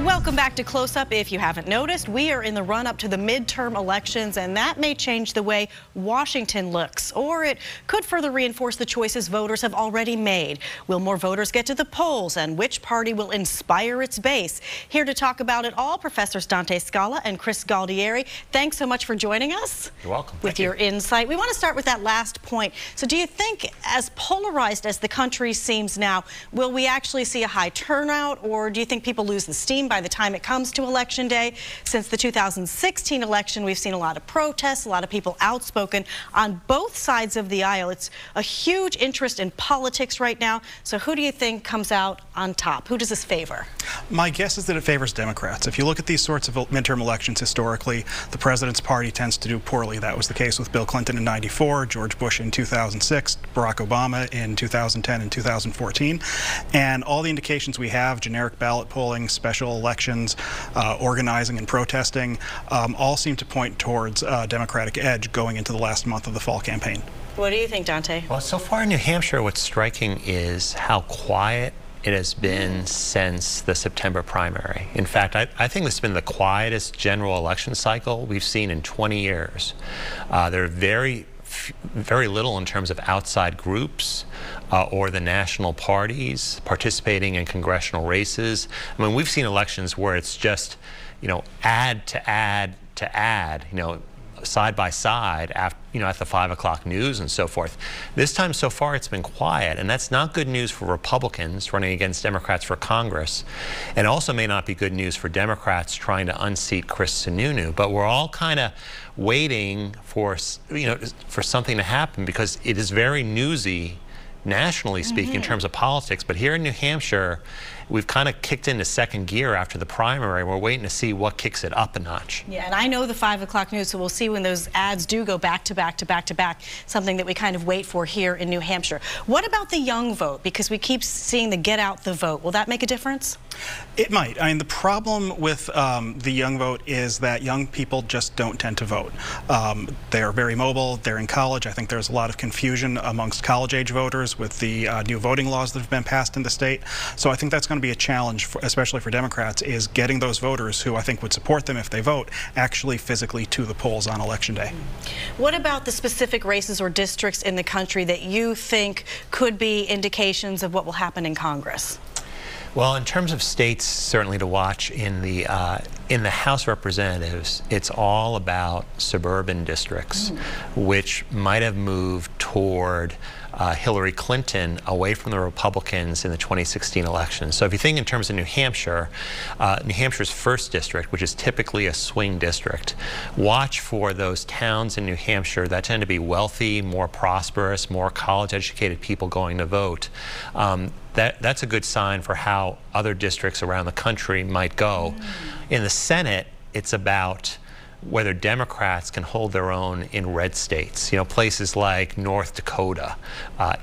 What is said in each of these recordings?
Welcome back to Close Up. If you haven't noticed, we are in the run-up to the midterm elections, and that may change the way Washington looks, or it could further reinforce the choices voters have already made. Will more voters get to the polls, and which party will inspire its base? Here to talk about it all, Professors Dante Scala and Chris Gualtieri. Thanks so much for joining us. You're welcome. With your insight. We want to start with that last point. So do you think, as polarized as the country seems now, will we actually see a high turnout, or do you think people lose the steam by the time it comes to Election Day? Since the 2016 election, we've seen a lot of protests, a lot of people outspoken on both sides of the aisle. It's a huge interest in politics right now. So who do you think comes out on top? Who does this favor? My guess is that it favors Democrats. If you look at these sorts of midterm elections historically, the president's party tends to do poorly. That was the case with Bill Clinton in '94, George Bush in 2006, Barack Obama in 2010 and 2014. And all the indications we have, generic ballot polling, special elections, organizing and protesting, all seem to point towards a Democratic edge going into the last month of the fall campaign. What do you think, Dante? Well, so far in New Hampshire, what's striking is how quiet it has been since the September primary. In fact, I think this has been the quietest general election cycle we've seen in 20 years. There are very little in terms of outside groups or the national parties participating in congressional races. I mean, we've seen elections where it's just, ad to ad to ad, side by side after, at the 5 o'clock news and so forth. This time so far it's been quiet, and that's not good news for Republicans running against Democrats for Congress, and also may not be good news for Democrats trying to unseat Chris Sununu. But we're all kind of waiting for, for something to happen, because it is very newsy nationally speaking in terms of politics. But here in New Hampshire, we've kind of kicked into second gear after the primary. We're waiting to see what kicks it up a notch. Yeah, and I know the 5 o'clock news, so we'll see when those ads do go back to back to back to back, something that we kind of wait for here in New Hampshire. What about the young vote? Because we keep seeing the get out the vote. Will that make a difference? It might. I mean, the problem with the young vote is that young people just don't tend to vote. They're very mobile. They're in college. I think there's a lot of confusion amongst college-age voters with the new voting laws that have been passed in the state. So I think that's going to be a challenge, especially for Democrats, is getting those voters who I think would support them if they vote actually physically to the polls on Election Day. What about the specific races or districts in the country that you think could be indications of what will happen in Congress? Well, in terms of states certainly to watch, in the House of Representatives, it's all about suburban districts, which might have moved toward Hillary Clinton away from the Republicans in the 2016 election. So if you think in terms of New Hampshire, New Hampshire's first district, which is typically a swing district, watch for those towns in New Hampshire that tend to be wealthy, more prosperous, more college-educated people going to vote. That's a good sign for how other districts around the country might go. In the Senate, it's about whether Democrats can hold their own in red states, places like North Dakota,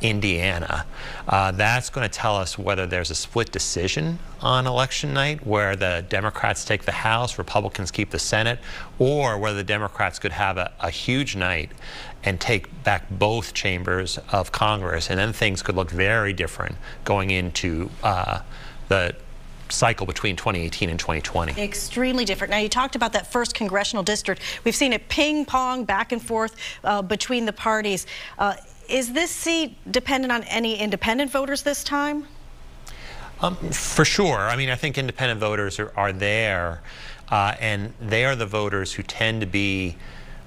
Indiana. That's going to tell us whether there's a split decision on election night, where the Democrats take the House, Republicans keep the Senate, or whether the Democrats could have a huge night and take back both chambers of Congress, and then things could look very different going into the cycle between 2018 and 2020. Extremely different. Now, you talked about that first congressional district. We've seen it ping pong back and forth between the parties. Is this seat dependent on any independent voters this time? For sure. I mean, I think independent voters are there, and they are the voters who tend to be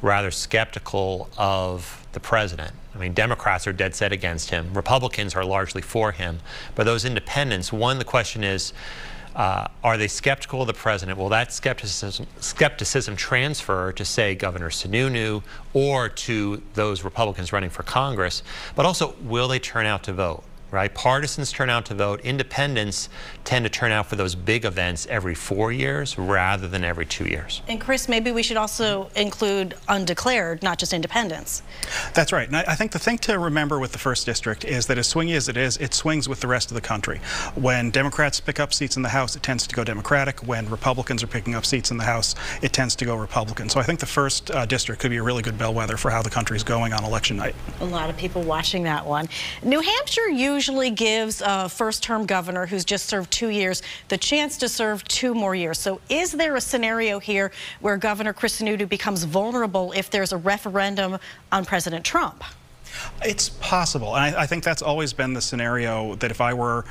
rather skeptical of the president. I mean, Democrats are dead set against him. Republicans are largely for him. But those independents, the question is, are they skeptical of the president? Will that skepticism transfer to, say, Governor Sununu or to those Republicans running for Congress? But also, will they turn out to vote? Right? Partisans turn out to vote. Independents tend to turn out for those big events every 4 years rather than every 2 years. And Chris, maybe we should also include undeclared, not just independents. That's right. And I think the thing to remember with the first district is that as swingy as it is, it swings with the rest of the country. When Democrats pick up seats in the House, it tends to go Democratic. When Republicans are picking up seats in the House, it tends to go Republican. So I think the first district could be a really good bellwether for how the country's going on election night. A lot of people watching that one. New Hampshire usually usually gives a first-term governor who's just served 2 years the chance to serve 2 more years. So is there a scenario here where Governor Chris Sununu becomes vulnerable if there's a referendum on President Trump? It's possible, and I think that's always been the scenario that if I were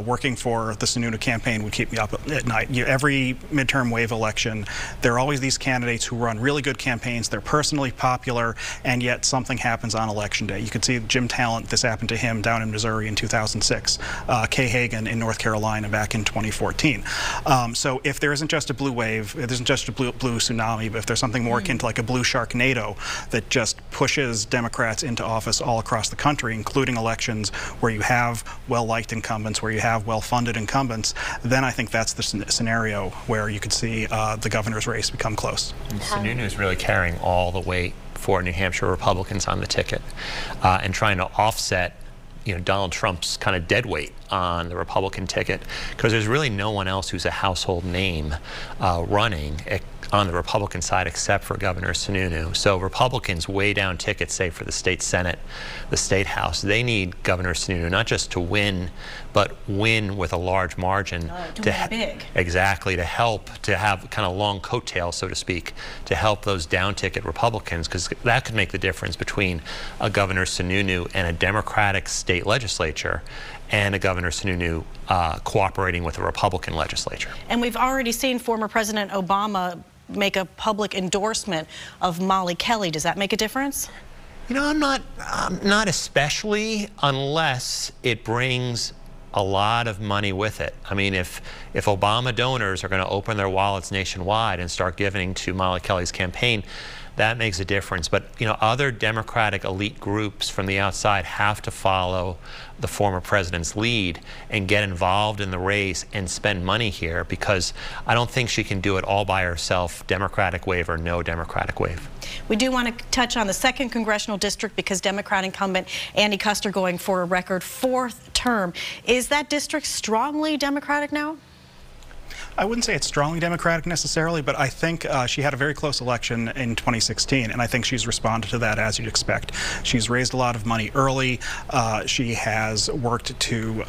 working for the Sununu campaign would keep me up at night. Every midterm wave election, there are always these candidates who run really good campaigns, they're personally popular, and yet something happens on election day. You could see Jim Talent, this happened to him down in Missouri in 2006, Kay Hagan in North Carolina back in 2014. So if there isn't just a blue wave, if there isn't just a blue tsunami, but if there's something more akin to like a blue Sharknado that just pushes Democrats into office all across the country, including elections where you have well-liked incumbents, where you have well-funded incumbents, then I think that's the scenario where you could see the governor's race become close. Sununu is really carrying all the weight for New Hampshire Republicans on the ticket and trying to offset Donald Trump's kind of dead weight on the Republican ticket, because there's really no one else who's a household name running on the Republican side except for Governor Sununu. So Republicans way down tickets, say for the state Senate, the state House, they need Governor Sununu not just to win, but win with a large margin. To win big. Exactly, to help, to have kind of long coattails, so to speak, to help those down ticket Republicans, because that could make the difference between a Governor Sununu and a Democratic state legislature and a Governor Sununu cooperating with a Republican legislature. And we've already seen former President Obama make a public endorsement of Molly Kelly. Does that make a difference? I'm not especially, unless it brings a lot of money with it. I mean, if Obama donors are going to open their wallets nationwide and start giving to Molly Kelly's campaign, that makes a difference. But other Democratic elite groups from the outside have to follow the former president's lead and get involved in the race and spend money here, because I don't think she can do it all by herself, Democratic wave or no Democratic wave. We do want to touch on the 2nd congressional district, because Democrat incumbent Andy Kuster going for a record 4th term. Is that district strongly Democratic now? I wouldn't say it's strongly Democratic necessarily, but I think she had a very close election in 2016, and I think she's responded to that as you'd expect. She's raised a lot of money early. She has worked to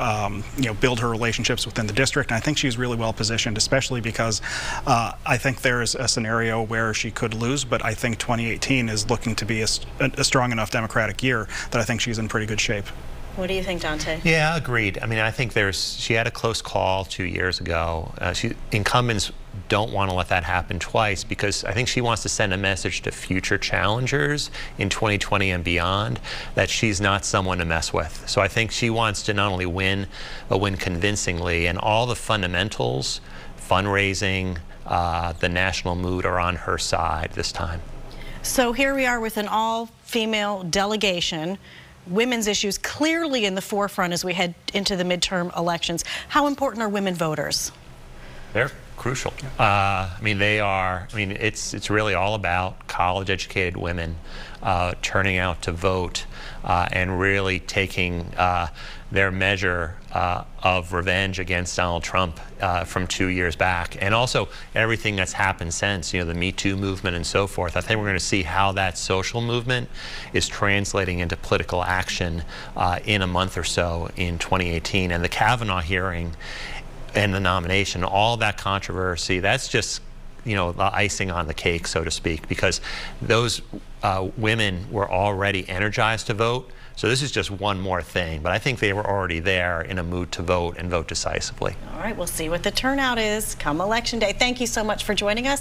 build her relationships within the district, and I think she's really well positioned, especially because I think there's a scenario where she could lose, but I think 2018 is looking to be a strong enough Democratic year that I think she's in pretty good shape. What do you think, Dante? Yeah, agreed. I mean, I think she had a close call 2 years ago. Incumbents don't want to let that happen twice, because I think she wants to send a message to future challengers in 2020 and beyond that she's not someone to mess with. So I think she wants to not only win, but win convincingly. And all the fundamentals, fundraising, the national mood are on her side this time. So here we are with an all-female delegation. Women's issues clearly in the forefront as we head into the midterm elections. How important are women voters? They're crucial. I mean, they are. I mean, it's really all about college-educated women turning out to vote and really taking their measure of revenge against Donald Trump from 2 years back, and also everything that's happened since, the Me Too movement and so forth. I think we're going to see how that social movement is translating into political action in a month or so in 2018. And the Kavanaugh hearing and the nomination, all that controversy, that's just the icing on the cake, so to speak, because those women were already energized to vote. So this is just one more thing, but I think they were already there in a mood to vote and vote decisively. All right, we'll see what the turnout is come Election Day. Thank you so much for joining us.